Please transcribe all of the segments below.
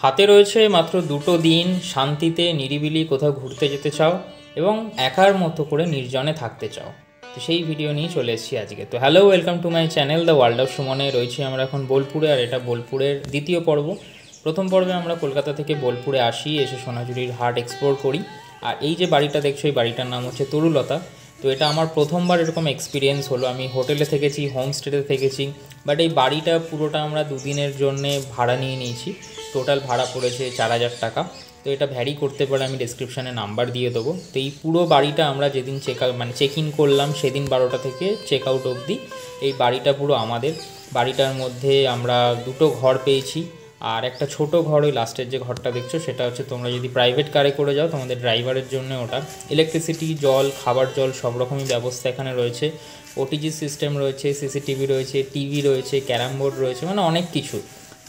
হাতে রয়েছে মাত্র 2টো দিন, শান্তিতে নিরিবিলি কোথাও ঘুরতে যেতে চাও এবং একার মতো করে নির্জনে থাকতে চাও, তো সেই ভিডিও নিয়ে চলে এসেছি আজকে। তো hello, welcome to my channel the world of সুমনে। রয়েছি আমরা এখন বোলপুরে, আর এটা বোলপুরের দ্বিতীয় পর্ব। প্রথম পর্বে আমরা কলকাতা থেকে বোলপুরে আসি, এসে সোনাঝুরির হাট এক্সপ্লোর করি। আর এই যে বাড়িটা দেখছো, এই বাড়িটার নাম হচ্ছে তরুলতা। তো এটা আমার প্রথমবার এরকম এক্সপিরিয়েন্স হলো। আমি হোটেলে থেকেছি, হোমস্টেতে থেকেছি, বাট এই বাড়িটা পুরোটা আমরা দুদিনের জন্যে ভাড়া নিয়ে নিয়েছি। টোটাল ভাড়া পড়েছে 4,000 টাকা। তো এটা ভ্যারি করতে পারে, আমি ডেসক্রিপশানে নাম্বার দিয়ে দেবো। তো এই পুরো বাড়িটা আমরা যেদিন চেক ইন করলাম সেদিন 12টা থেকে চেক আউট অবধি এই বাড়িটা পুরো আমাদের। বাড়িটার মধ্যে আমরা 2টো ঘর পেয়েছি, আর একটা ছোট ঘর, ওই লাস্টের যে ঘরটা দেখছো সেটা হচ্ছে তোমরা যদি প্রাইভেট কারে করে যাও তোমাদের ড্রাইভারের জন্য ওটা। ইলেকট্রিসিটি, জল, খাবার জল সব রকমই ব্যবস্থা এখানে রয়েছে। ওটিজি সিস্টেম রয়েছে, সিসিটিভি রয়েছে, টিভি রয়েছে, ক্যারাম বোর্ড রয়েছে, মানে অনেক কিছু।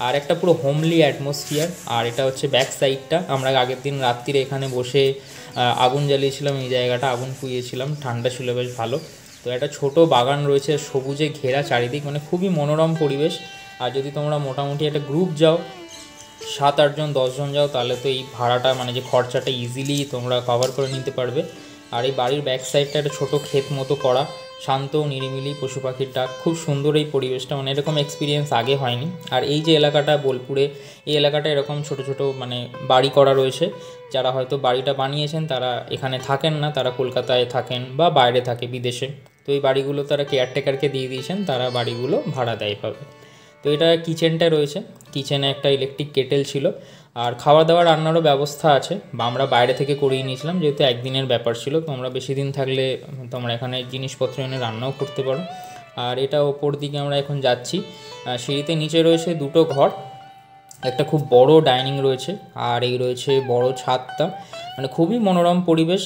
আর একটা পুরো হোমলি অ্যাটমসফিয়ার। আর এটা হচ্ছে ব্যাক সাইডটা। আমরা আগের দিন রাত্রিরে এখানে বসে আগুন জ্বালিয়েছিলাম, এই জায়গাটা আগুন পুড়িয়েছিলাম, ঠান্ডা ছিল বেশ ভালো। তো একটা ছোট বাগান রয়েছে, সবুজে ঘেরা চারিদিক, মানে খুবই মনোরম পরিবেশ। আর যদি তোমরা মোটামুটি একটা গ্রুপ যাও, 7-8 জন 10 জন যাও, তাহলে তো এই ভাড়াটা মানে যে খরচাটা ইজিলি তোমরা কভার করে নিতে পারবে। আর এই বাড়ির ব্যাক সাইডটা একটা ছোটো ক্ষেত মতো করা, শান্ত নিরিবিলি, পশু পাখির ডাক, খুব সুন্দর এই পরিবেশটা, মানে এরকম এক্সপিরিয়েন্স আগে হয়নি। আর এই যে এলাকাটা বোলপুরে, এই এলাকাটা এরকম ছোট ছোট মানে বাড়ি করা রয়েছে। যারা হয়তো বাড়িটা বানিয়েছেন তারা এখানে থাকেন না, তারা কলকাতায় থাকেন বা বাইরে থাকে বিদেশে। তো এই বাড়িগুলো তারা কেয়ারটেকারকে দিয়ে দিয়েছেন, তারা বাড়িগুলো ভাড়া দেয় পাবে। তো এটা কিচেনটা রয়েছে, কিচেনে একটা ইলেকট্রিক কেটেল ছিল, আর খাওয়া দাওয়া রান্নারও ব্যবস্থা আছে। বা আমরা বাইরে থেকে করিয়ে নিয়েছিলাম, যেহেতু একদিনের ব্যাপার ছিল। তোমরা বেশি দিন থাকলে তোমরা এখানে জিনিসপত্র এনে রান্নাও করতে পারো। আর এটা ওপর দিকে আমরা এখন যাচ্ছি। সিঁড়িতে নিচে রয়েছে 2টো ঘর, একটা খুব বড় ডাইনিং রয়েছে, আর এই রয়েছে বড় ছাদটা, মানে খুবই মনোরম পরিবেশ।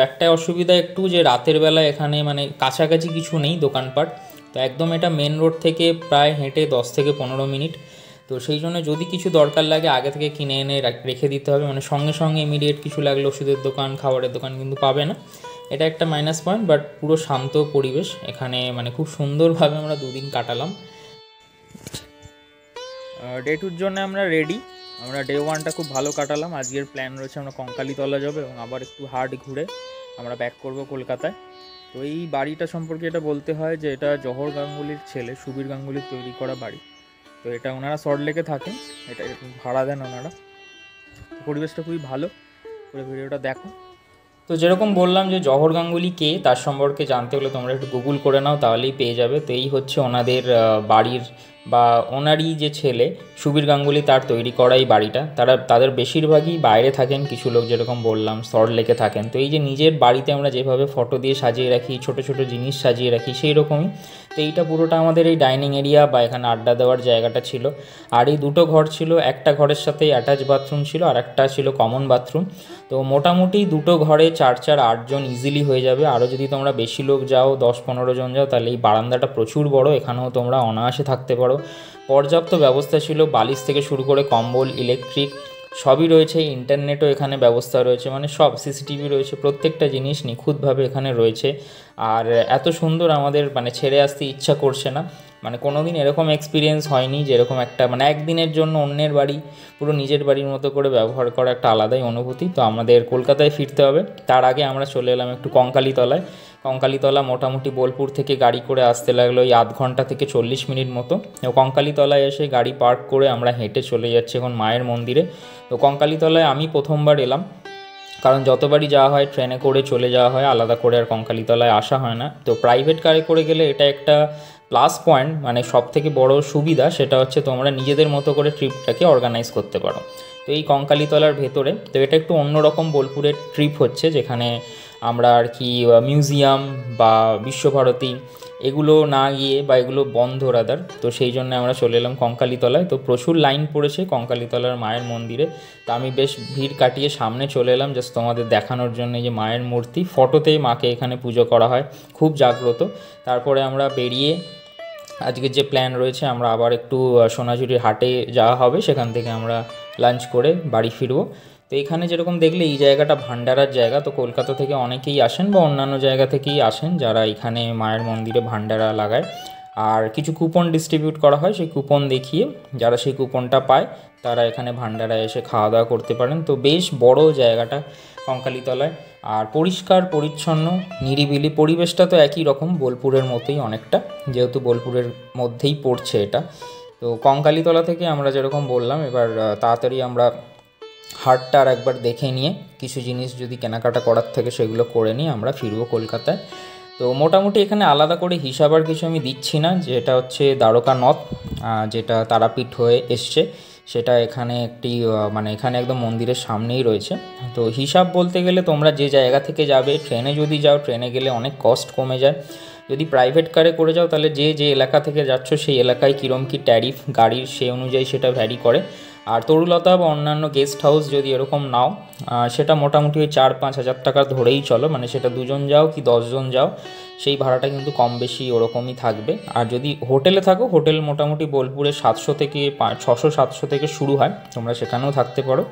একটা অসুবিধা একটু, যে রাতের বেলা এখানে মানে কাছাকাছি কিছু নেই দোকানপাট। তো একদম এটা মেন রোড থেকে প্রায় হেঁটে 10 থেকে 15 মিনিট। তো সেই জন্য যদি কিছু দরকার লাগে আগে থেকে কিনে এনে রেখে দিতে হবে, মানে সঙ্গে সঙ্গে ইমিডিয়েট কিছু লাগলে ওষুধের দোকান, খাবারের দোকান কিন্তু পাবে না। এটা একটা মাইনাস পয়েন্ট, বাট পুরো শান্ত পরিবেশ এখানে, মানে খুব সুন্দরভাবে আমরা 2 দিন কাটালাম। ডে 2-র জন্য আমরা রেডি। আমরা ডে 1টা খুব ভালো কাটালাম। আজকের প্ল্যান রয়েছে আমরা কঙ্কালীতলা যাবো এবং আবার একটু হাট ঘুরে আমরা ব্যাক করব কলকাতায়। তো এই বাড়িটা সম্পর্কে এটা বলতে হয় যে এটা জহর গাঙ্গুলির ছেলে সুবীর গাঙ্গুলির তৈরি করা বাড়ি। তো এটা ওনারা সল্টলেকে থাকেন, এটা ভাড়া দেন ওনারা। পরিবেশটা খুবই ভালো, পুরো ভিডিওটা দেখো। তো যেরকম বললাম যে জহর গাঙ্গুলি কে, তার সম্পর্কে জানতে হলে তোমরা একটু গুগল করে নাও, তাহলেই পেয়ে যাবে। তো এই হচ্ছে ওনাদের বাড়ির বা ওনারই যে ছেলে সুবীর গাঙ্গুলি, তার তৈরি করা এই বাড়িটা। তাদের বেশিরভাগই বাইরে থাকেন, কিছু লোক যেরকম বললাম সল্টলেকে থাকেন। তো এই যে নিজের বাড়িতে আমরা যেভাবে ফটো দিয়ে সাজিয়ে রাখি, ছোট ছোট জিনিস সাজিয়ে রাখি, সেই রকমই। তো এইটা পুরোটা আমাদের এই ডাইনিং এরিয়া বা এখানে আড্ডা দেওয়ার জায়গাটা ছিল। আর এই 2টো ঘর ছিল, একটা ঘরের সাথে অ্যাটাচ বাথরুম ছিল আর একটা ছিল কমন বাথরুম। তো মোটামুটি 2টো ঘরে 4-4-8 জন ইজিলি হয়ে যাবে। আরও যদি তোমরা বেশি লোক যাও, 10-15 জন যাও, তাহলে এই বারান্দাটা প্রচুর বড়, এখানেও তোমরা অনায়াসে থাকতে পারো। পর্যাপ্ত ব্যবস্থা ছিল, বালিশ থেকে শুরু করে কম্বল, ইলেকট্রিক সবই রয়েছে। ইন্টারনেটও এখানে ব্যবস্থা রয়েছে, মানে সব সিসিটিভি রয়েছে, প্রত্যেকটা জিনিস নিখুঁতভাবে এখানে রয়েছে। আর এত সুন্দর আমাদের মানে ছেড়ে আসতে ইচ্ছা করছে না। মানে কোনো দিন এরকম এক্সপিরিয়েন্স হয়নি যে এরকম একটা মানে একদিনের জন্য অন্যের বাড়ি পুরো নিজের বাড়ির মতো করে ব্যবহার করা একটা আলাদাই অনুভূতি। তো আমাদের কলকাতায় ফিরতে হবে, তার আগে আমরা চলে এলাম একটু কঙ্কালীতলায়। কঙ্কালীতলা মোটামুটি বোলপুর থেকে গাড়ি করে আসতে লাগলো ওই 0.5 ঘন্টা থেকে 40 মিনিট মতো। কঙ্কালীতলায় এসে গাড়ি পার্ক করে আমরা হেঁটে চলে যাচ্ছি এখন মায়ের মন্দিরে। তো কঙ্কালীতলায় আমি প্রথমবার এলাম, কারণ যতবারই যাওয়া হয় ট্রেনে করে চলে যাওয়া হয়, আলাদা করে আর কঙ্কালীতলায় আসা হয় না। তো প্রাইভেট কারে করে গেলে এটা একটা প্লাস পয়েন্ট, মানে সব থেকে বড় সুবিধা সেটা হচ্ছে তোমরা নিজেদের মতো করে ট্রিপটাকে অর্গানাইজ করতে পারো। তো এই কঙ্কালীতলার ভেতরে, তো এটা একটু অন্যরকম বোলপুরের ট্রিপ হচ্ছে, যেখানে আমরা আর কি মিউজিয়াম বা বিশ্বভারতী এগুলো না গিয়ে, বা এগুলো বন্ধ রাদার, তো সেই জন্য আমরা চলে এলাম কঙ্কালীতলায়। তো প্রচুর লাইন পড়েছে কঙ্কালীতলার মায়ের মন্দিরে। তো আমি বেশ ভিড় কাটিয়ে সামনে চলে এলাম জাস্ট তোমাদের দেখানোর জন্য যে মায়ের মূর্তি, ফটোতেই মাকে এখানে পুজো করা হয়, খুব জাগ্রত। তারপরে আমরা বেরিয়ে আজকের যে প্ল্যান রয়েছে, আমরা আবার একটু সোনাঝুরির হাটে যাওয়া হবে, সেখান থেকে আমরা লাঞ্চ করে বাড়ি ফিরবো। তো এখানে যেরকম দেখলে এই জায়গাটা ভান্ডারার জায়গা। তো কলকাতা থেকে অনেকেই আসেন বা অন্যান্য জায়গা থেকেই আসেন যারা এখানে মায়ের মন্দিরে ভান্ডারা লাগায়। আর কিছু কুপন ডিস্ট্রিবিউট করা হয়, সেই কুপন দেখিয়ে যারা সেই কুপনটা পায় তারা এখানে ভান্ডারায় এসে খাওয়া দাওয়া করতে পারেন। তো বেশ বড় জায়গাটা কঙ্কালীতলায়, আর পরিষ্কার পরিচ্ছন্ন নিরিবিলি। পরিবেশটা তো একই রকম বোলপুরের মতোই অনেকটা, যেহেতু বোলপুরের মধ্যেই পড়ছে এটা। তো কঙ্কালীতলা থেকে আমরা যেরকম বললাম, এবার তাড়াতাড়ি আমরা হাটটা আর একবার দেখে নিয়ে কিছু জিনিস যদি কেনাকাটা করার থেকে সেগুলো করে নিয়ে আমরা ফিরবো কলকাতায়। তো মোটামুটি এখানে আলাদা করে হিসাব আর কিছু আমি দিচ্ছি না, যেটা হচ্ছে দ্বারকা নথ, যেটা তারাপীঠ হয়ে এসছে, সেটা এখানে একটি মানে এখানে একদম মন্দিরের সামনেই রয়েছে। তো হিসাব বলতে গেলে তোমরা যে জায়গা থেকে যাবে, ট্রেনে যদি যাও, ট্রেনে গেলে অনেক কস্ট কমে যায়। যদি প্রাইভেট কারে করে যাও তাহলে যে যে এলাকা থেকে যাচ্ছ সেই এলাকায় কীরকম কী ট্যারিফ গাড়ির, সেই অনুযায়ী সেটা ভ্যারি করে। আর তরুলতা বা অন্যান্য গেস্ট হাউস যদি এরকম নাও, সেটা মোটামুটি ওই 4-5 হাজার টাকা ধরেই চলো, মানে সেটা 2 জন যাও কি 10 জন যাও, সেই ভাড়াটা কিন্তু কম বেশি ওরকমই থাকবে। আর যদি হোটেলে থাকো, হোটেল মোটামুটি বোলপুরে 700 থেকে 600-700 থেকে শুরু হয়, তোমরা সেখানেও থাকতে পারো।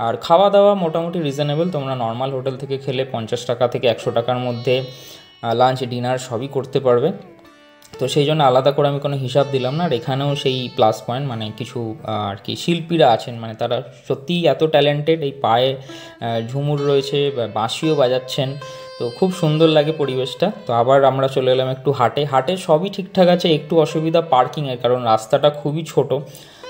আর খাওয়া দাওয়া মোটামুটি রিজনেবল, তোমরা নর্মাল হোটেল থেকে খেলে 50 টাকা থেকে 100 টাকার মধ্যে লাঞ্চ ডিনার সবই করতে পারবে। তো সেই জন্য আলাদা করে আমি কোনো হিসাব দিলাম না। আর এখানেও সেই প্লাস পয়েন্ট, মানে কিছু আর কি শিল্পীরা আছেন, মানে তারা সত্যিই এত ট্যালেন্টেড, এই পায়ে ঝুমুর রয়েছে, বাঁশিও বাজাচ্ছেন, তো খুব সুন্দর লাগে পরিবেশটা। তো আবার আমরা চলে এলাম একটু হাটে। হাটে সবই ঠিকঠাক আছে, একটু অসুবিধা পার্কিংয়ের, কারণ রাস্তাটা খুবই ছোট।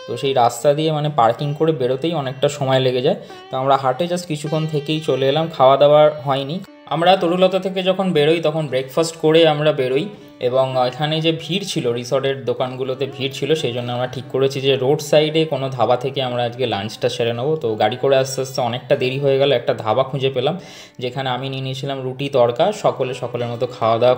তো সেই রাস্তা দিয়ে মানে পার্কিং করে বেরোতেই অনেকটা সময় লেগে যায়। তো আমরা হাটে জাস্ট কিছুক্ষণ থেকেই চলে এলাম, খাওয়া দাওয়া হয়নি। আমরা তরুলতা থেকে যখন বেরোই তখন ব্রেকফাস্ট করে আমরা বেরোই, এবং এখানে যে ভিড় ছিল, রিসর্টের দোকানগুলোতে ভিড় ছিল, সেই জন্য আমরা ঠিক করেছি যে রোড সাইডে কোনো ধাবা থেকে আমরা আজকে লাঞ্চটা সেরে নেবো। তো গাড়ি করে আস্তে আস্তে অনেকটা দেরি হয়ে গেল, একটা ধাবা খুঁজে পেলাম যেখানে আমি নিয়ে নিয়েছিলাম রুটি তড়কা, সকলের মতো খাওয়া দাওয়া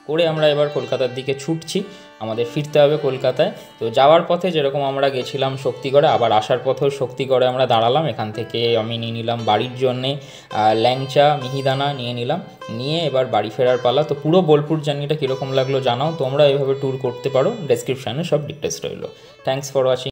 করে আমরা এবার কলকাতার দিকে ছুটছি। আমাদের ফিরতে হবে কলকাতায়। তো যাওয়ার পথে যেরকম আমরা গেছিলাম শক্তিগড়ে, আবার আসার পথেও শক্তিগড়ে আমরা দাঁড়ালাম। এখান থেকে আমি নিয়ে নিলাম বাড়ির জন্যে ল্যাংচা, মিহিদানা নিয়ে এবার বাড়ি ফেরার পালা। তো পুরো বোলপুর জার্নিটা কীরকম লাগলো জানাও, তোমরা এভাবে ট্যুর করতে পারো, ডেসক্রিপশানে সব ডিটেলস রইলো। Thanks for watching.